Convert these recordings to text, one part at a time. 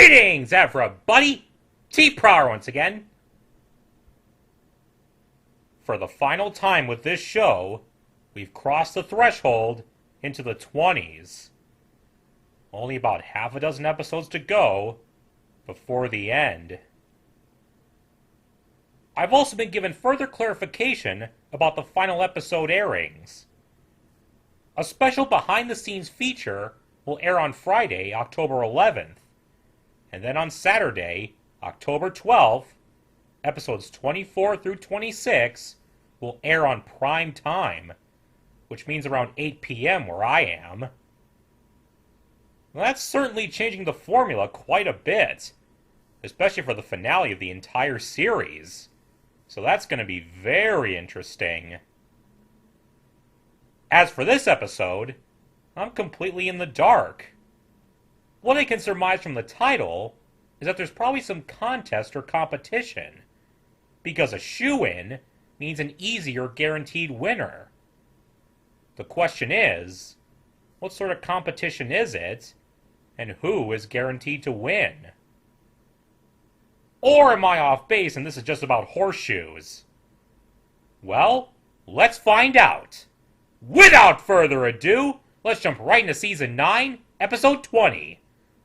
Greetings, everybody! T-Prower once again. For the final time with this show, we've crossed the threshold into the 20s. Only about half a dozen episodes to go before the end. I've also been given further clarification about the final episode airings. A special behind-the-scenes feature will air on Friday, October 11th. And then on Saturday, October 12th, episodes 24 through 26 will air on prime time, which means around 8 p.m. where I am. Well, that's certainly changing the formula quite a bit, especially for the finale of the entire series. So that's going to be very interesting. As for this episode, I'm completely in the dark. What I can surmise from the title is that there's probably some contest or competition, because a shoo-in means an easy or guaranteed winner. The question is, what sort of competition is it, and who is guaranteed to win? Or am I off base and this is just about horseshoes? Well, let's find out. Without further ado, let's jump right into Season 9, Episode 20.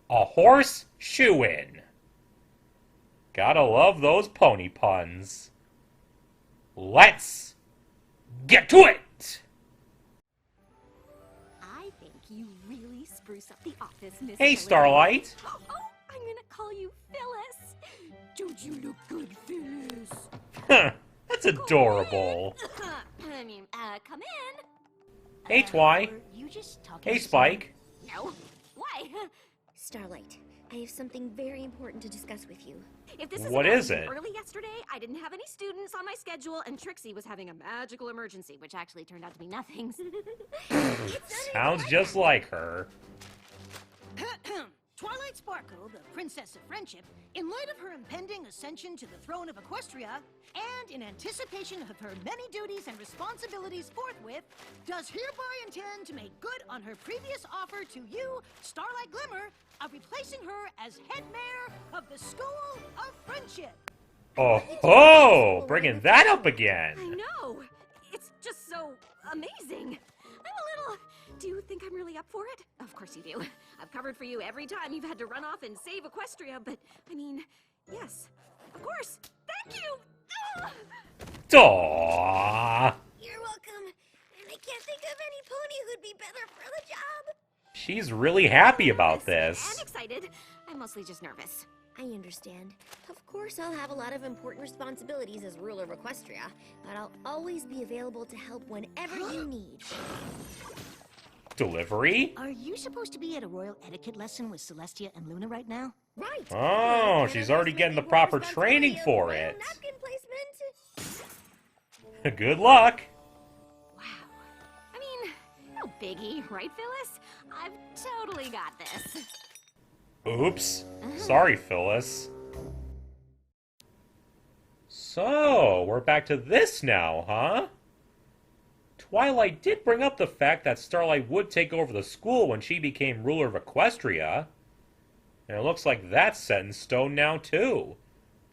A Horse Shoo-In. Gotta love those pony puns. Let's get to it! I think you really spruce up the office, Miss Hey, Phyllis. Starlight. Oh, I'm gonna call you Phyllis. Don't you look good, Phyllis? Huh, that's adorable. Come in. Hey, Twy. Were you just talking Hey, to someone? Spike. No. Why? Starlight, I have something very important to discuss with you. If this What about is it? Early yesterday, I didn't have any students on my schedule, and Trixie was having a magical emergency, which actually turned out to be nothing. Sounds just like her. Twilight Sparkle, the Princess of Friendship, in light of her impending ascension to the throne of Equestria, and in anticipation of her many duties and responsibilities forthwith, does hereby intend to make good on her previous offer to you, Starlight Glimmer, of replacing her as headmare of the School of Friendship. Oh, bringing that up again. I know. It's just so amazing. I'm a little... Do you think I'm really up for it? Of course you do. I've covered for you every time you've had to run off and save Equestria, but, I mean, yes. Of course. Thank you! Ugh. Aww. You're welcome. And I can't think of any pony who'd be better for the job. She's really happy about Nervous this. and excited. I'm mostly just nervous. I understand. Of course, I'll have a lot of important responsibilities as ruler of Equestria, but I'll always be available to help whenever you need. Delivery? Are you supposed to be at a royal etiquette lesson with Celestia and Luna right now? Right. Oh, she's already getting the proper training for it. Napkin placement. Good luck. Wow. I mean, no biggie, right, Phyllis? I've totally got this. Oops. Sorry, Phyllis. So, we're back to this now, huh? Twilight did bring up the fact that Starlight would take over the school when she became ruler of Equestria. And it looks like that's set in stone now, too.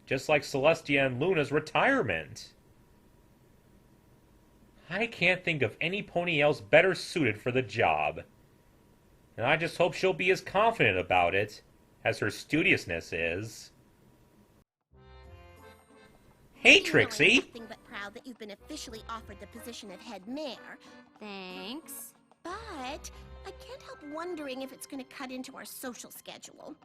Just like Celestia and Luna's retirement. I can't think of any pony else better suited for the job. And I just hope she'll be as confident about it as her studiousness is. Hey, Trixie! I'm nothing but proud that you've been officially offered the position of head mare. Thanks. But I can't help wondering if it's going to cut into our social schedule.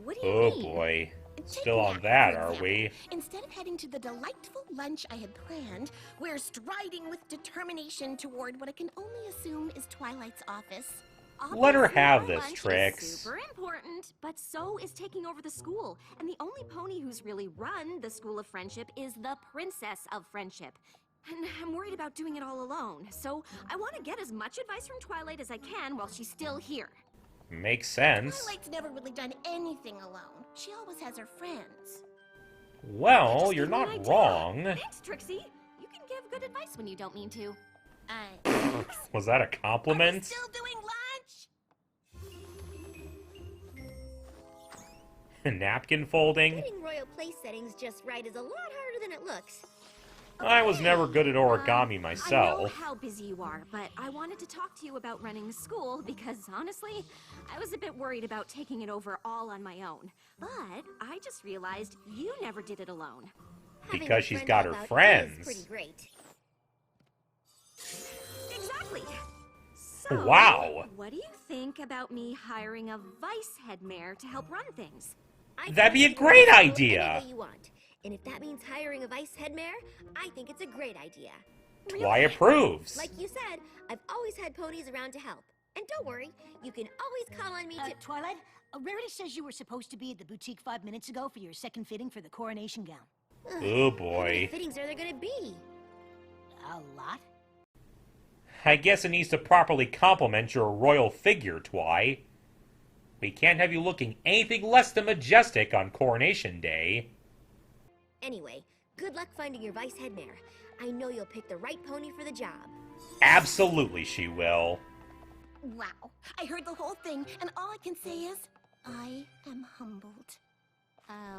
What do you Oh mean? boy. Take Still on that, that, for are example. we? Instead of heading to the delightful lunch I had planned, we're striding with determination toward what I can only assume is Twilight's office. Let her Obviously, have our this, lunch is Trix. Super important, but so is taking over the school. And the only pony who's really run the School of Friendship is the Princess of Friendship. And I'm worried about doing it all alone. So I want to get as much advice from Twilight as I can while she's still here. Makes sense. Twilight's never really done anything alone. She always has her friends. Well, Just you're give me an not idea. wrong. Thanks, Trixie. You can give good advice when you don't mean to. Was that a Are we compliment? still doing lunch? Napkin folding? Getting royal place settings just right is a lot harder than it looks. I was never good at origami I know myself. how busy you are, but I wanted to talk to you about running the school because, honestly, I was a bit worried about taking it over all on my own. But I just realized you never did it alone. Having Because a she's friend got help her out friends. is pretty great. Exactly. So, Wow. what do you think about me hiring a vice-headmare to help run things? I That'd be a trust you to great run the school idea. Any way you want. And if that means hiring a vice-headmare, I think it's a great idea. Twy approves. Like you said, I've always had ponies around to help. And don't worry, you can always call on me to... Twilight, Rarity says you were supposed to be at the boutique 5 minutes ago for your second fitting for the coronation gown. Oh How many boy. fittings are there gonna be? A lot? I guess it needs to properly complement your royal figure, Twy. We can't have you looking anything less than majestic on Coronation Day. Anyway, good luck finding your vice-headmare. I know you'll pick the right pony for the job. Absolutely she will. Wow. I heard the whole thing, and all I can say is, I am humbled.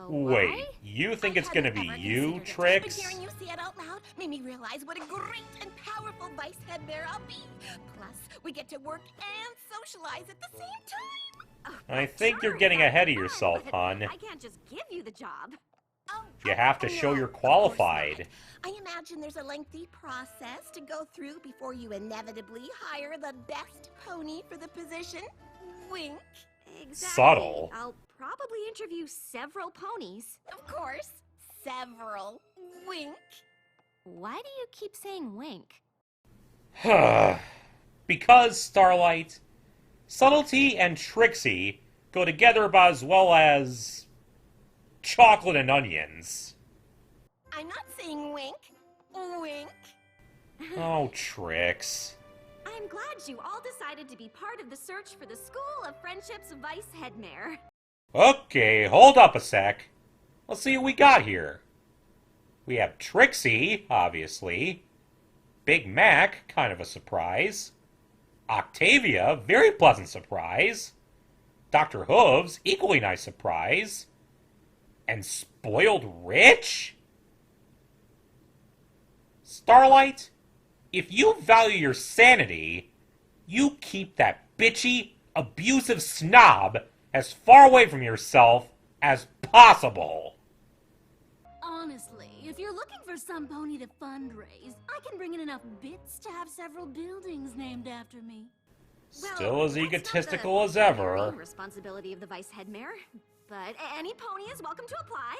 Wait, you think it's gonna be you, Trix? But hearing you say it out loud made me realize what a great and powerful vice-headmare I'll be. Plus, we get to work and socialize at the same time. I think you're getting ahead of yourself, But hon. I can't just give you the job. You have to show no, you're of course qualified. not. I imagine there's a lengthy process to go through before you inevitably hire the best pony for the position. Wink. Exactly. Subtle. I'll probably interview several ponies. Of course. Several. Wink. Why do you keep saying wink? Because, Starlight, subtlety and Trixie go together about as well as chocolate and onions. I'm not saying wink. Wink. Oh, Trix. I'm glad you all decided to be part of the search for the School of Friendship's vice-headmare. Okay, hold up a sec. Let's see what we got here. We have Trixie, obviously. Big Mac, kind of a surprise. Octavia, very pleasant surprise. Dr. Hooves, equally nice surprise. And Spoiled Rich? Starlight, if you value your sanity, you keep that bitchy, abusive snob as far away from yourself as possible. Honestly, if you're looking for some pony to fundraise, I can bring in enough bits to have several buildings named after me. Still as that's not egotistical the as ever. primary responsibility of the vice-headmare, but any pony is welcome to apply.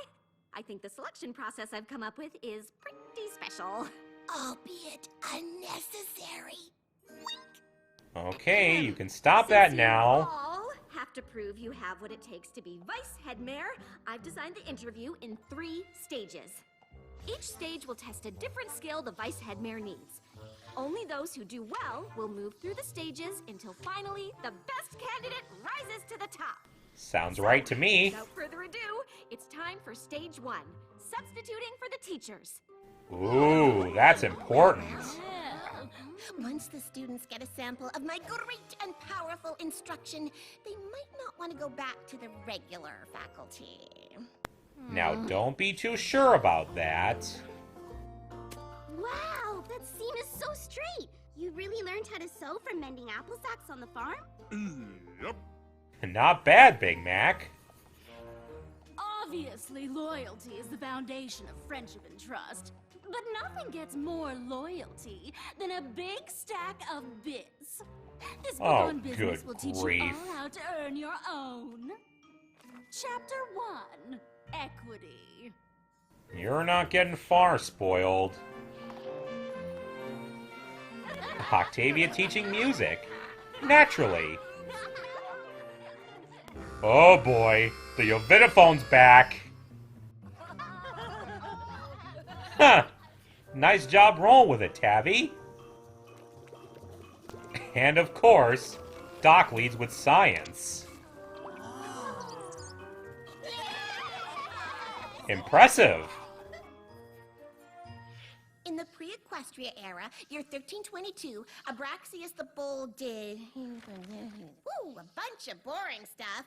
I think the selection process I've come up with is pretty special. Albeit unnecessary. Okay, you can stop that Since now. You all have to prove you have what it takes to be vice-headmare. I've designed the interview in 3 stages. Each stage will test a different skill the vice-headmare needs. Only those who do well will move through the stages until finally the best candidate rises to the top. Sounds right to me. Without further ado, it's time for stage 1, substituting for the teachers. Ooh, that's important. Once the students get a sample of my great and powerful instruction, they might not want to go back to the regular faculty. Now, don't be too sure about that. Wow, that seam is so straight. You really learned how to sew from mending apple sacks on the farm? Yep. Not bad, Big Mac. Obviously, loyalty is the foundation of friendship and trust. But nothing gets more loyalty than a big stack of bits. This book Oh, on business good will teach grief. you all how to earn your own. Chapter 1, Equity. You're not getting far, Spoiled. Octavia teaching music. Naturally. Oh boy, the Ovidiphone's back. Huh. Nice job rolling with it, Tabby. And of course, Doc leads with science. Impressive. In the pre Equestria era, year 1322, Abraxius the Bold did... Ooh, a bunch of boring stuff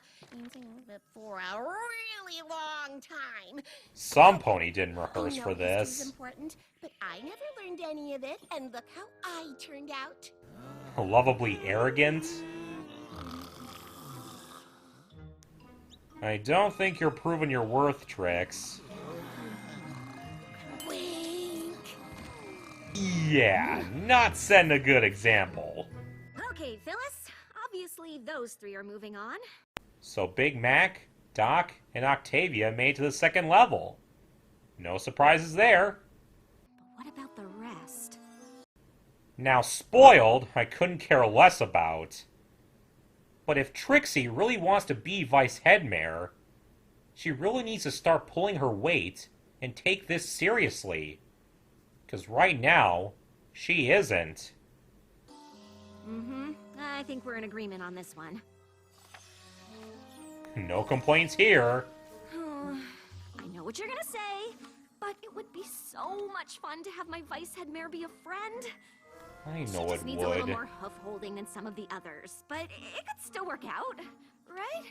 for a really long time. Some pony didn't I rehearse know for history's this. important, but I never learned any of it, and look how I turned out. Lovably arrogant? I don't think you're proving your worth, Trix. Wink. Yeah, not setting a good example. Okay, Phyllis. Obviously, those three are moving on. So Big Mac, Doc, and Octavia made it to the second level. No surprises there. But what about the rest? Now, Spoiled, I couldn't care less about. But if Trixie really wants to be vice-headmare, she really needs to start pulling her weight and take this seriously. 'Cause right now, she isn't. Mm-hmm. I think we're in agreement on this one. No complaints here. I know what you're gonna say, but it would be so much fun to have my vice-headmare be a friend. I She know just it needs a little would. more hoof-holding than some of the others, but it could still work out, right?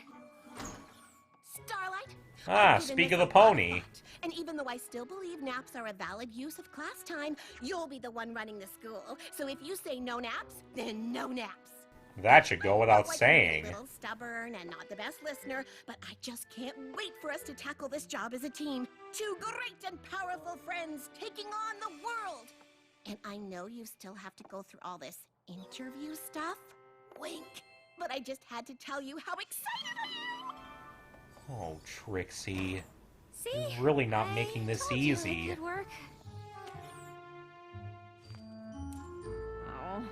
Starlight? Ah, I've given speak this of the a lot pony. thought, and even though I still believe naps are a valid use of class time, you'll be the one running the school. So if you say no naps, then no naps. That should go without I know I can be saying. a little stubborn and not the best listener, but I just can't wait for us to tackle this job as a team. Two great and powerful friends taking on the world. And I know you still have to go through all this interview stuff. Wink. But I just had to tell you how excited I am. Oh, Trixie. See? You're really not I making this told you it easy. could work. Oh.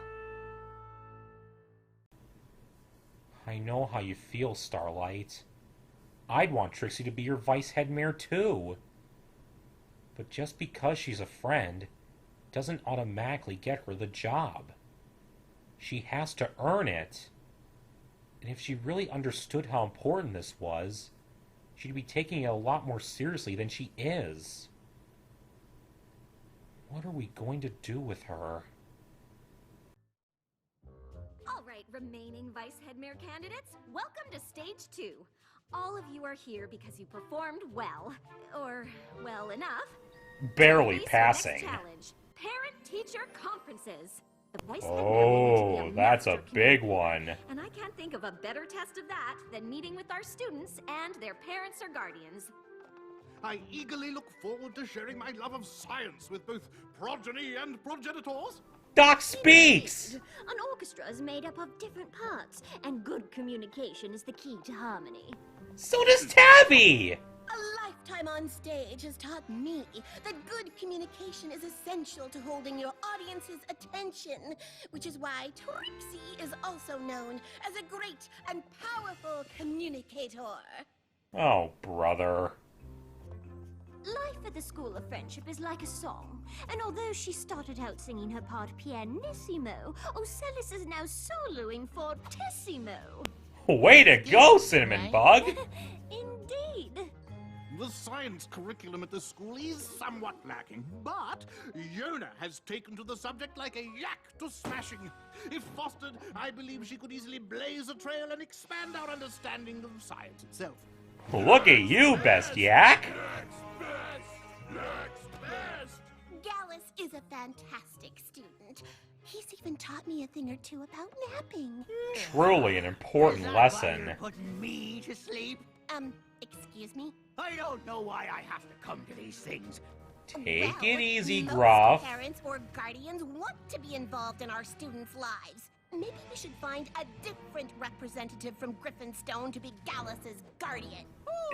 I know how you feel, Starlight. I'd want Trixie to be your vice-headmare too. But just because she's a friend doesn't automatically get her the job. She has to earn it. And if she really understood how important this was, she'd be taking it a lot more seriously than she is. What are we going to do with her? All right, remaining vice-headmare candidates, welcome to stage 2. All of you are here because you performed well, or well enough. Barely Face the passing. next challenge, parent-teacher conferences. The vice-headmare will need to Oh, be that's a master big communicator. one. And I can't think of a better test of that than meeting with our students and their parents or guardians. I eagerly look forward to sharing my love of science with both progeny and progenitors. Doc speaks! An orchestra is made up of different parts, and good communication is the key to harmony. So does Tabby! A lifetime on stage has taught me that good communication is essential to holding your audience's attention, which is why Trixie is also known as a great and powerful communicator. Oh, brother. Life at the School of Friendship is like a song, and although she started out singing her part pianissimo, Ocellus is now soloing fortissimo. Way to go, Cinnamon Bug! Indeed. The science curriculum at the school is somewhat lacking, but Yona has taken to the subject like a yak to smashing. If fostered, I believe she could easily blaze a trail and expand our understanding of science itself. Look at you, best yak! Gallus is a fantastic student. He's even taught me a thing or two about napping. Truly an important lesson. Putting me to sleep? Excuse me? I don't know why I have to come to these things. Take Well, it easy, most Gruff. parents or guardians want to be involved in our students' lives. Maybe we should find a different representative from Griffinstone to be Gallus's guardian.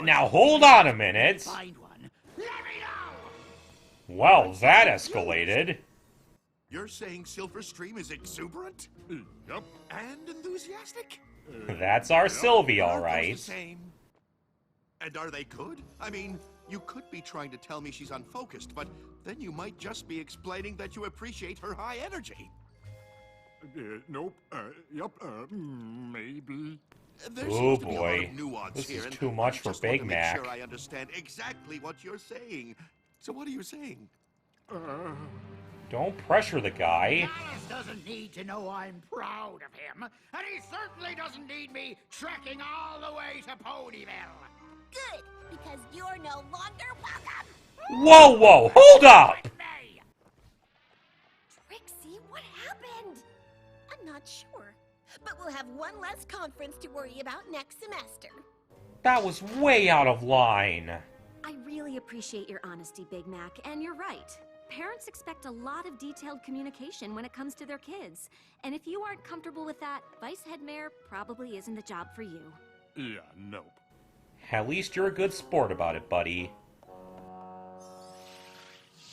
Now hold on a minute. Find one. Let me know! Well, that escalated. You're saying Silverstream is exuberant? Yup. And enthusiastic? That's our Sylvie, Aren't those alright. the same? And are they good? I mean, you could be trying to tell me she's unfocused, but then you might just be explaining that you appreciate her high energy. Nope. Maybe. There Oh seems to be a lot boy. of nuance This here, is and too much I for just want Big to make Mac. sure I understand exactly what you're saying. So what are you saying? Don't pressure the guy. Alice doesn't need to know I'm proud of him, and he certainly doesn't need me trekking all the way to Ponyville. Good, because you're no longer welcome. Whoa, whoa, hold up! Trixie, what happened? I'm not sure, but we'll have one less conference to worry about next semester. That was way out of line. I really appreciate your honesty, Big Mac, and you're right. Parents expect a lot of detailed communication when it comes to their kids. And if you aren't comfortable with that, vice-headmare probably isn't the job for you. Yeah, nope. At least you're a good sport about it, buddy.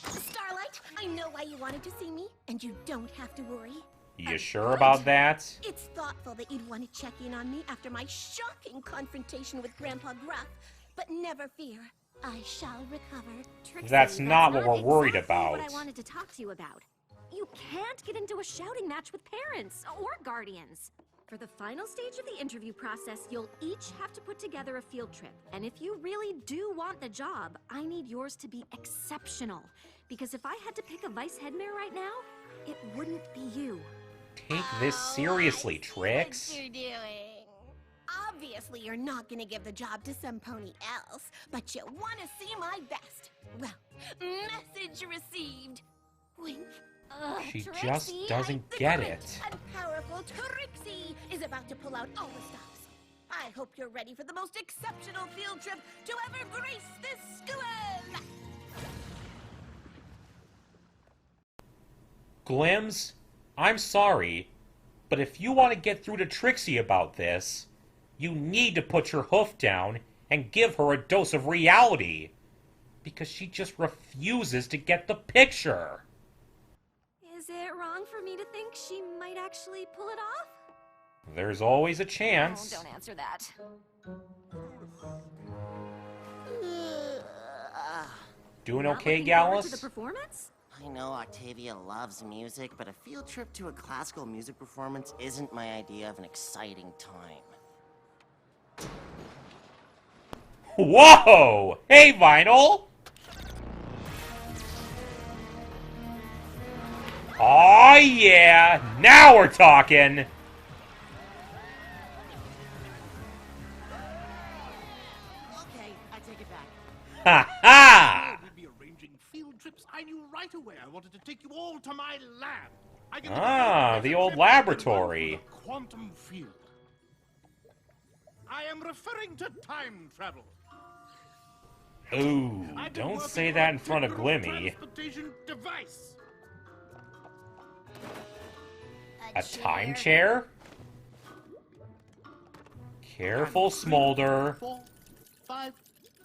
Starlight, I know why you wanted to see me, and you don't have to worry. You sure about that? It's thoughtful that you'd want to check in on me after my shocking confrontation with Grandpa Gruff, but never fear, I shall recover. Trixie, That's not what we're worried exactly about. What I wanted to talk to you about. You can't get into a shouting match with parents or guardians. For the final stage of the interview process, you'll each have to put together a field trip. And if you really do want the job, I need yours to be exceptional. Because if I had to pick a vice-headmare right now, it wouldn't be you. Take this seriously, I see Trix. what you're doing. Obviously, you're not gonna give the job to some pony else, but you want to see my best. Well, message received. Wink. She Trixie, just doesn't get Great it. and powerful Trixie is about to pull out all the stops. I hope you're ready for the most exceptional field trip to ever grace this school. Glims, I'm sorry, but if you want to get through to Trixie about this, you need to put your hoof down and give her a dose of reality. Because she just refuses to get the picture. Is it wrong for me to think she might actually pull it off? There's always a Oh, chance. don't answer that. Doing Not okay, looking forward Gallus? to the performance? I know Octavia loves music, but a field trip to a classical music performance isn't my idea of an exciting time. Whoa! Hey, Vinyl! Aw, yeah! Now we're talking! Okay, I take it back. Ha ha! We'll be arranging field trips. I knew right away I wanted to take you all to my lab. I can Ah, the old laboratory. The quantum field. I am referring to time travel. Ooh, I've been don't working say on that a in front of temporal Glimmy. transportation device. A time chair? Careful, Smolder. 4, 5.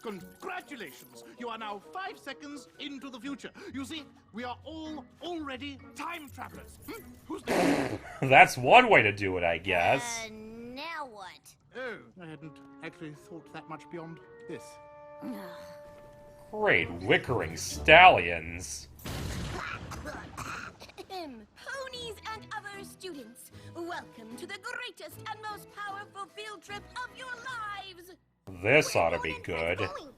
Congratulations! You are now 5 seconds into the future. You see, we are all already time travelers. Who's next? That's one way to do it, I guess. Now what? Oh, I hadn't actually thought that much beyond this. Great wickering stallions. Ponies and other students, welcome to the greatest and most powerful field trip of your lives. This ought to Where be on earth good. are we going?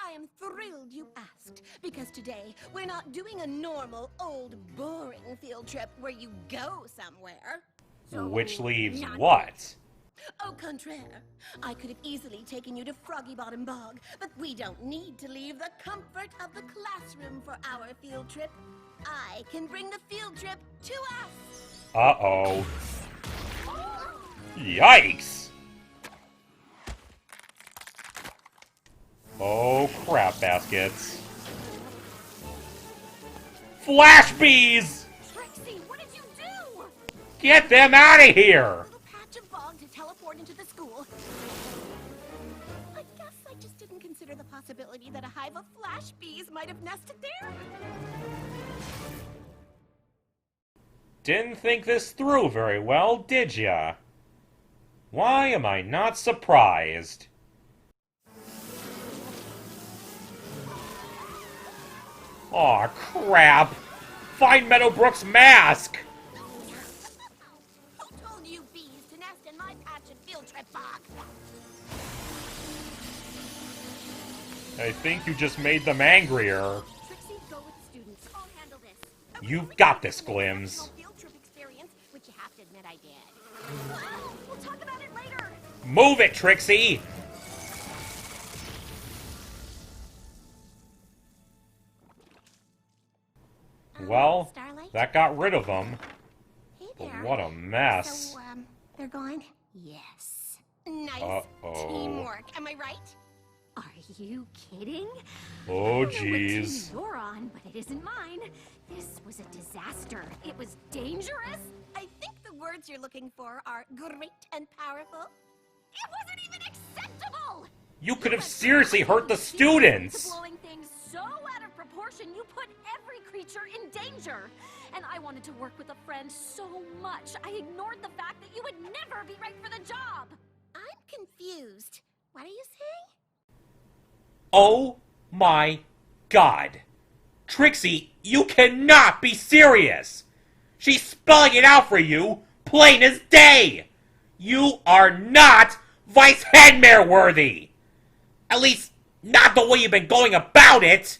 I am thrilled you asked, because today we're not doing a normal, old, boring field trip where you go somewhere. Which leaves not what? Au contraire, I could have easily taken you to Froggy Bottom Bog, but we don't need to leave the comfort of the classroom for our field trip. I can bring the field trip to us. Uh-oh. Yikes! Oh, crap baskets. Flash bees! Trixie, what did you do? Get them out of here! Little patch of bog to teleport into the school. I guess I just didn't consider the possibility that a hive of flash bees might have nested there. Didn't think this through very well, did ya? Why am I not surprised? Aw, crap! Find Meadowbrook's mask! Who told you bees to nest in my patch of field trip bog? I think you just made them angrier. Trixie, go with the students. I'll handle this. You've got this, Glims. Field trip experience, which you have to admit I did. We'll talk about it later. Move it, Trixie! Well, Starlight? that got rid of them. Hey But there. what a mess. So, they're gone? Yes. Nice Uh-oh. teamwork. Am I right? Are you kidding? Oh, I don't know what team jeez. you're on, but it isn't mine. This was a disaster. It was dangerous. I think the words you're looking for are great and powerful. It wasn't even acceptable. You could have seriously hurt the students! Blowing things so out of proportion, you put every creature in danger. And I wanted to work with a friend so much, I ignored the fact that you would never be right for the job. I'm confused. What are you saying? Oh my god. Trixie, you cannot be serious! She's spelling it out for you, plain as day! You are not vice-headmare worthy! At least, not the way you've been going about it!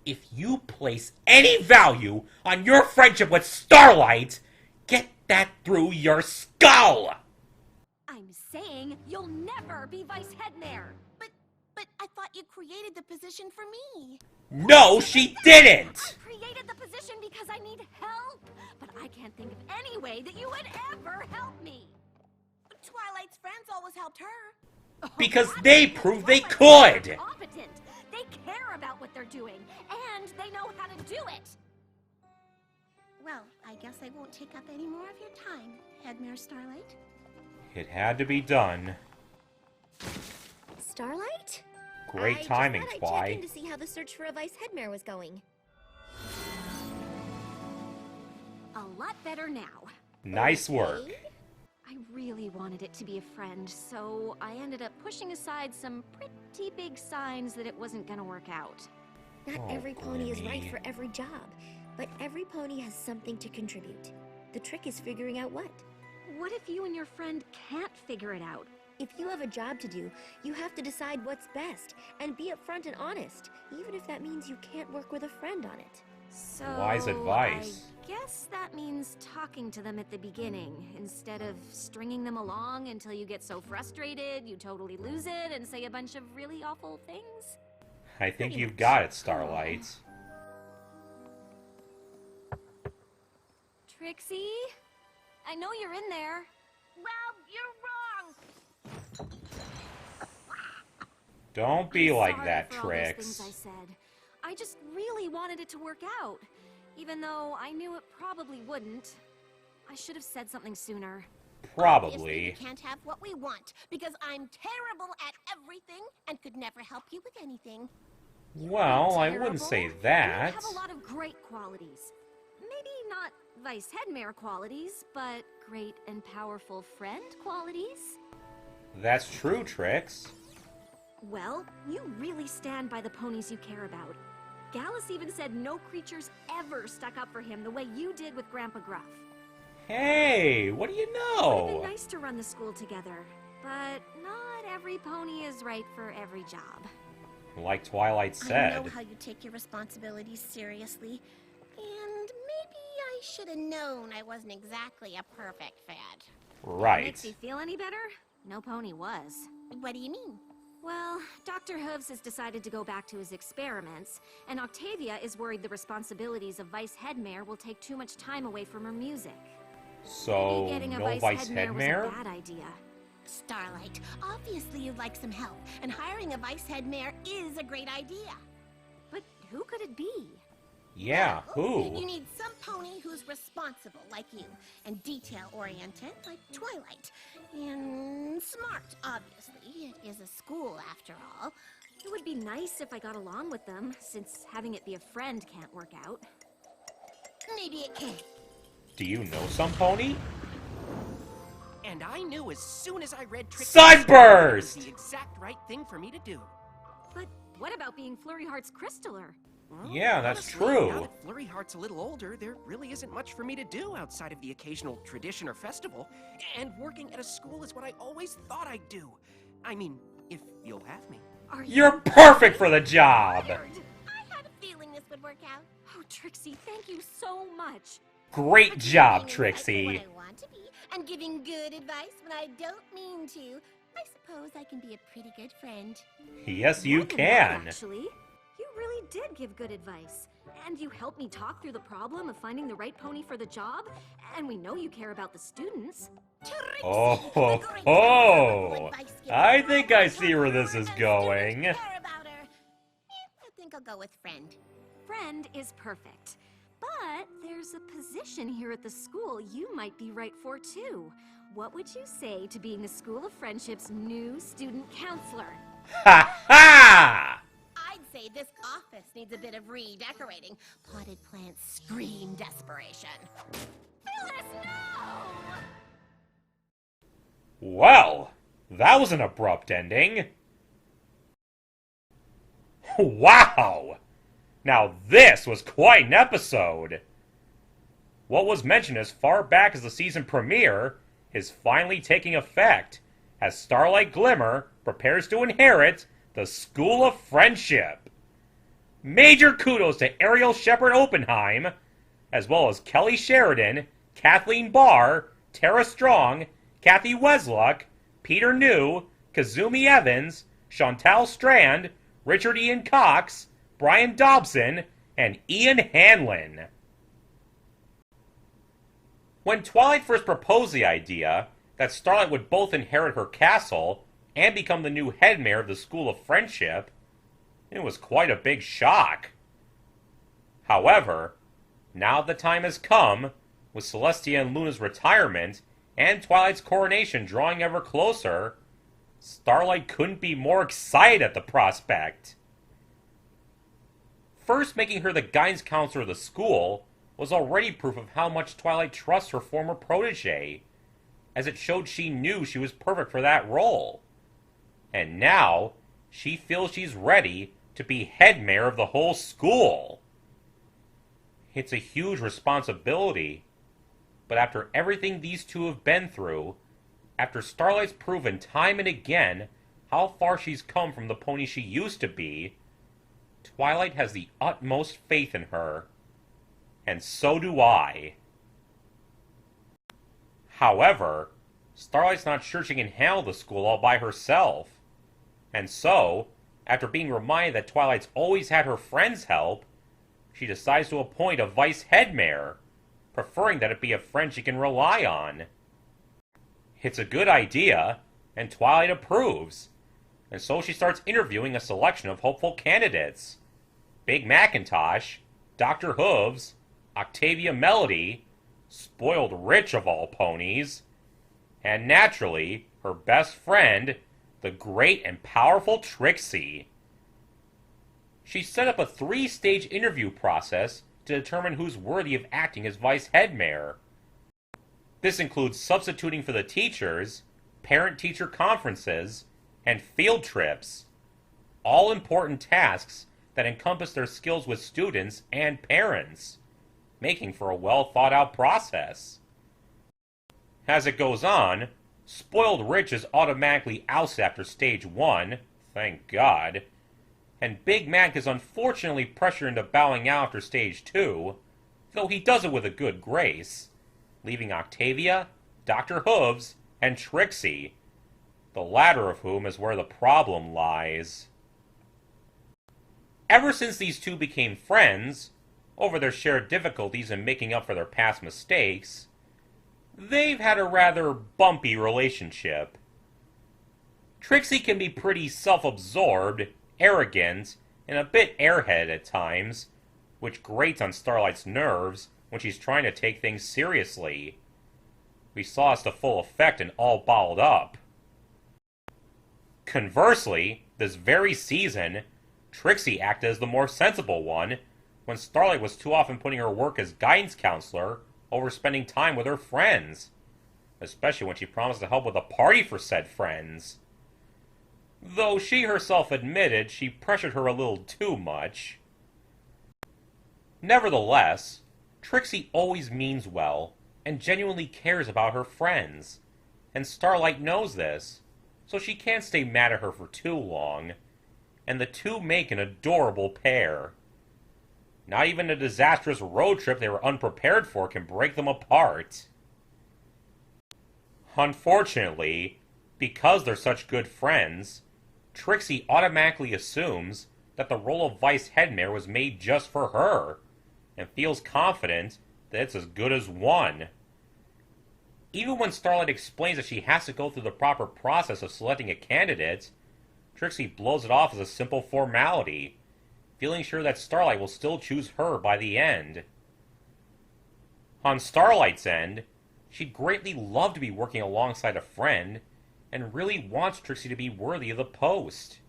If you place any value on your friendship with Starlight, get that through your skull! I'm saying you'll never be vice-headmare. But I thought you created the position for me. No, she didn't! I created the position because I need help, but I can't think of any way that you would ever help me. Twilight's friends always helped her. Because they proved they could! They're competent. They care about what they're doing, and they know how to do it. Well, I guess I won't take up any more of your time, Headmare Starlight. It had to be done. Starlight? Great timing, I just thought I'd check Twi. in to see how the search for a vice-headmare was going. A lot better now. Nice work. Okay. I really wanted it to be a friend, so I ended up pushing aside some pretty big signs that it wasn't gonna work out. Not Oh, every pony is right Glimmy. for every job, but every pony has something to contribute. The trick is figuring out what. What if you and your friend can't figure it out? If you have a job to do, you have to decide what's best and be upfront and honest, even if that means you can't work with a friend on it. So Wise advice. I guess that means talking to them at the beginning instead of stringing them along until you get so frustrated you totally lose it and say a bunch of really awful things. I think you've got it, Starlight. Trixie, I know you're in there. Well, you're wrong. Don't be I'm like sorry that, for all those Trix. things I said. I just really wanted it to work out, even though I knew it probably wouldn't. I should have said something sooner. Obviously, Probably. we can't have what we want because I'm terrible at everything and could never help you with anything. Well, I wouldn't say Terrible. that. You have a lot of great qualities. Maybe not vice-headmare qualities, but great and powerful friend qualities. That's true, Trix. Well, you really stand by the ponies you care about. Gallus even said no creatures ever stuck up for him the way you did with Grandpa Gruff. Hey, what do you It would have know? been nice to run the school together, but not every pony is right for every job. Like Twilight I said. know how you take your responsibilities seriously, and maybe I should have known I wasn't exactly a perfect fit. Right. Makes you feel any better? No pony was. What do you mean? Well, Dr. Hooves has decided to go back to his experiments, and Octavia is worried the responsibilities of vice-headmare will take too much time away from her music. So, Maybe getting a no vice-headmare was vice-headmare? a bad idea. Starlight, obviously you'd like some help, and hiring a vice-headmare is a great idea. But who could it be? Yeah, You who? need some pony who's responsible, like you, and detail-oriented, like Twilight, and smart, obviously. It is a school, after all. It would be nice if I got along with them, since having it be a friend can't work out. Maybe it can. Do you know some pony? And I knew as soon as I read Trixie's Sunburst! it was the exact right thing for me to do. But what about being Flurry Heart's Crystaller? Well, Yeah, that's honestly, true. Now that Flurry Heart's a little older, there really isn't much for me to do outside of the occasional tradition or festival. And working at a school is what I always thought I'd do. I mean, if you'll have me. Are you You're perfect for the job! I had a feeling this would work out. Oh, Trixie, thank you so much. Great job, Trixie. What I want to be and giving good advice when I don't mean to. I suppose I can be a pretty good friend. Yes, you More than can. that, actually. You really did give good advice. And you helped me talk through the problem of finding the right pony for the job. And we know you care about the students. Trixie, Oh, the ho, great ho. powerful advice giver. I think I see where this is And going. students care about her. I think I'll go with friend. Friend is perfect. But there's a position here at the school you might be right for, too. What would you say to being the School of Friendship's new student counselor? Ha ha! I'd say this office needs a bit of redecorating. Potted plants scream desperation. Phyllis, no! Well, that was an abrupt ending. Wow! Now this was quite an episode. What was mentioned as far back as the season premiere is finally taking effect as Starlight Glimmer prepares to inherit the School of Friendship. Major kudos to Ariel Shepard Oppenheim, as well as Kelly Sheridan, Kathleen Barr, Tara Strong, Kathy Wesluck, Peter New, Kazumi Evans, Chantal Strand, Richard Ian Cox, Brian Dobson, and Ian Hanlon. When Twilight first proposed the idea that Starlight would both inherit her castle and become the new headmare of the School of Friendship, it was quite a big shock. However, now the time has come, with Celestia and Luna's retirement and Twilight's coronation drawing ever closer, Starlight couldn't be more excited at the prospect. First making her the guidance counselor of the school was already proof of how much Twilight trusts her former protege, as it showed she knew she was perfect for that role. And now, she feels she's ready to be headmare of the whole school. It's a huge responsibility, but after everything these two have been through, after Starlight's proven time and again how far she's come from the pony she used to be, Twilight has the utmost faith in her. And so do I. However, Starlight's not sure she can handle the school all by herself. And so, after being reminded that Twilight's always had her friends help, she decides to appoint a vice-headmare, preferring that it be a friend she can rely on. It's a good idea, and Twilight approves, and so she starts interviewing a selection of hopeful candidates. Big Macintosh, Dr. Hooves, Octavia Melody, Spoiled Rich of all ponies, and naturally, her best friend, the great and powerful Trixie. She set up a 3-stage interview process to determine who's worthy of acting as vice-headmare. This includes substituting for the teachers, parent-teacher conferences, and field trips. All important tasks that encompass their skills with students and parents, making for a well-thought-out process. As it goes on, Spoiled Rich is automatically ousted after stage 1, thank God, and Big Mac is unfortunately pressured into bowing out after stage 2, though he does it with a good grace, leaving Octavia, Dr. Hooves, and Trixie, the latter of whom is where the problem lies. Ever since these two became friends, over their shared difficulties in making up for their past mistakes, they've had a rather bumpy relationship. Trixie can be pretty self-absorbed, arrogant, and a bit airheaded at times, which grates on Starlight's nerves when she's trying to take things seriously. We saw this to full effect in All Balled Up. Conversely, this very season, Trixie acted as the more sensible one, when Starlight was too often putting her work as guidance counselor over spending time with her friends, especially when she promised to help with a party for said friends. Though she herself admitted she pressured her a little too much. Nevertheless, Trixie always means well and genuinely cares about her friends, and Starlight knows this, so she can't stay mad at her for too long, and the two make an adorable pair. Not even a disastrous road trip they were unprepared for can break them apart. Unfortunately, because they're such good friends, Trixie automatically assumes that the role of vice-headmare was made just for her, and feels confident that it's as good as won. Even when Starlight explains that she has to go through the proper process of selecting a candidate, Trixie blows it off as a simple formality, feeling sure that Starlight will still choose her by the end. On Starlight's end, she'd greatly love to be working alongside a friend, and really wants Trixie to be worthy of the post.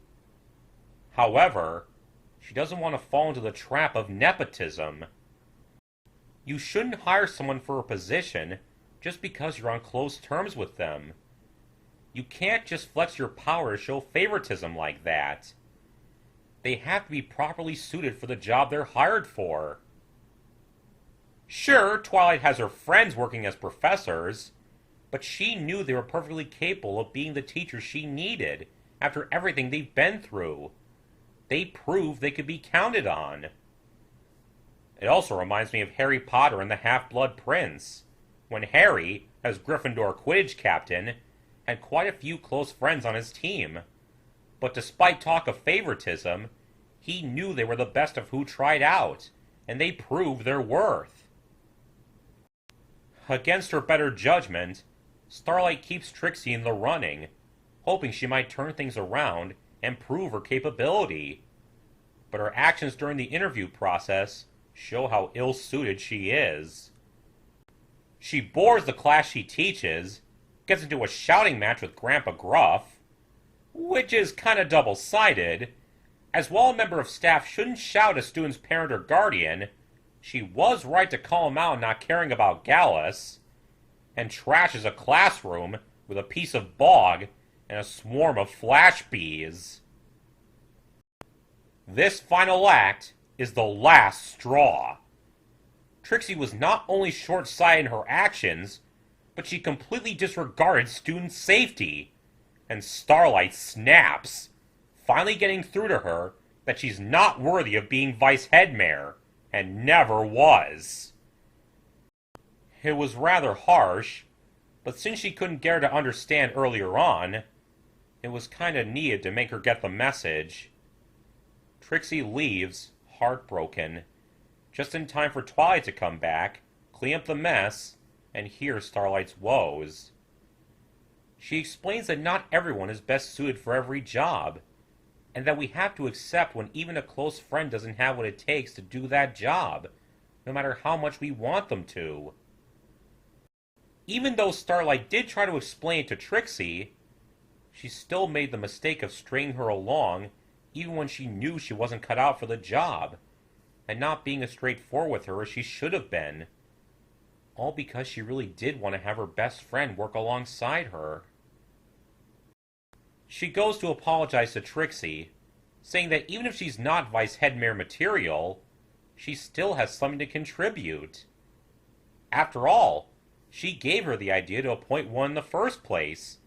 However, she doesn't want to fall into the trap of nepotism. You shouldn't hire someone for a position just because you're on close terms with them. You can't just flex your power to show favoritism like that. They have to be properly suited for the job they're hired for. Sure, Twilight has her friends working as professors, but she knew they were perfectly capable of being the teachers she needed after everything they've been through. They proved they could be counted on. It also reminds me of Harry Potter and the Half-Blood Prince, when Harry, as Gryffindor Quidditch captain, had quite a few close friends on his team. But despite talk of favoritism, he knew they were the best of who tried out, and they proved their worth. Against her better judgment, Starlight keeps Trixie in the running, hoping she might turn things around and prove her capability. But her actions during the interview process show how ill-suited she is. She bores the class she teaches, gets into a shouting match with Grandpa Gruff, which is kinda double-sided, as while a member of staff shouldn't shout a student's parent or guardian, she was right to call him out not caring about Gallus, and trashes a classroom with a piece of bog and a swarm of flash bees. This final act is the last straw. Trixie was not only short-sighted in her actions, but she completely disregarded student safety, and Starlight snaps, finally getting through to her that she's not worthy of being vice-headmare, and never was. It was rather harsh, but since she couldn't get her to understand earlier on, it was kinda needed to make her get the message. Trixie leaves, heartbroken, just in time for Twilight to come back, clean up the mess, and hear Starlight's woes. She explains that not everyone is best suited for every job, and that we have to accept when even a close friend doesn't have what it takes to do that job, no matter how much we want them to. Even though Starlight did try to explain it to Trixie, she still made the mistake of stringing her along even when she knew she wasn't cut out for the job, and not being as straightforward with her as she should have been. All because she really did want to have her best friend work alongside her. She goes to apologize to Trixie, saying that even if she's not vice-headmare material, she still has something to contribute. After all, she gave her the idea to appoint one in the first place,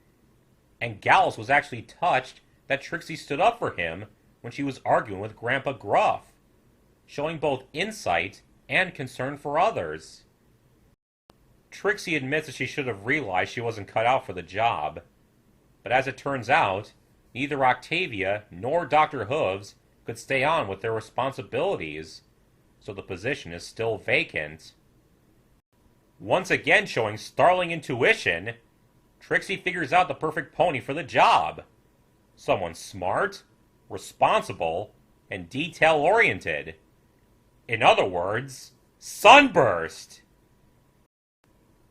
and Gallus was actually touched that Trixie stood up for him when she was arguing with Grandpa Gruff, showing both insight and concern for others. Trixie admits that she should have realized she wasn't cut out for the job, but as it turns out, neither Octavia nor Dr. Hooves could stay on with their responsibilities, so the position is still vacant. Once again showing startling intuition, Trixie figures out the perfect pony for the job. Someone smart, responsible, and detail-oriented. In other words, Sunburst!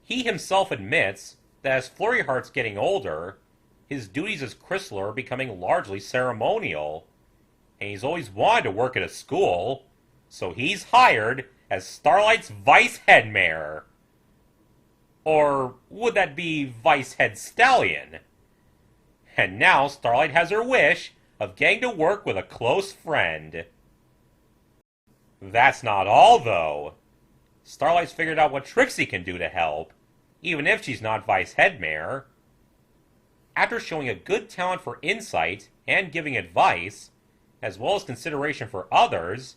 He himself admits that as Flurry Heart's getting older, his duties as Chrysler are becoming largely ceremonial, and he's always wanted to work at a school, so he's hired as Starlight's vice-headmare. Or would that be vice-head stallion? And now Starlight has her wish of getting to work with a close friend. That's not all, though. Starlight's figured out what Trixie can do to help, even if she's not vice-headmare. After showing a good talent for insight and giving advice, as well as consideration for others,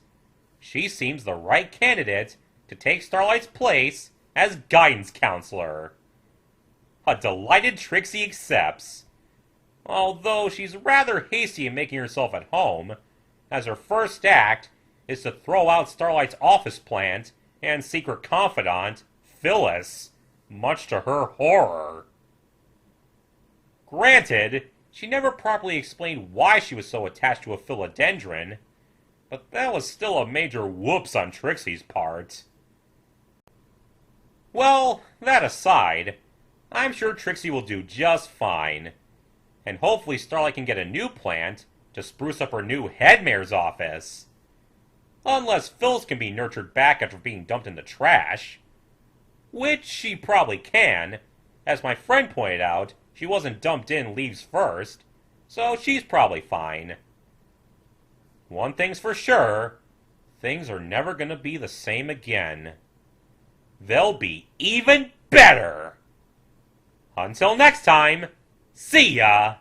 she seems the right candidate to take Starlight's place as guidance counselor. A delighted Trixie accepts, although she's rather hasty in making herself at home, as her first act is to throw out Starlight's office plant and secret confidant, Phyllis, much to her horror. Granted, she never properly explained why she was so attached to a philodendron, but that was still a major whoops on Trixie's part. Well, that aside, I'm sure Trixie will do just fine, and hopefully Starlight can get a new plant to spruce up her new headmare's office. Unless Phyllis can be nurtured back after being dumped in the trash. Which she probably can. As my friend pointed out, she wasn't dumped in leaves first, so she's probably fine. One thing's for sure, things are never gonna be the same again. They'll be even better! Until next time, see ya!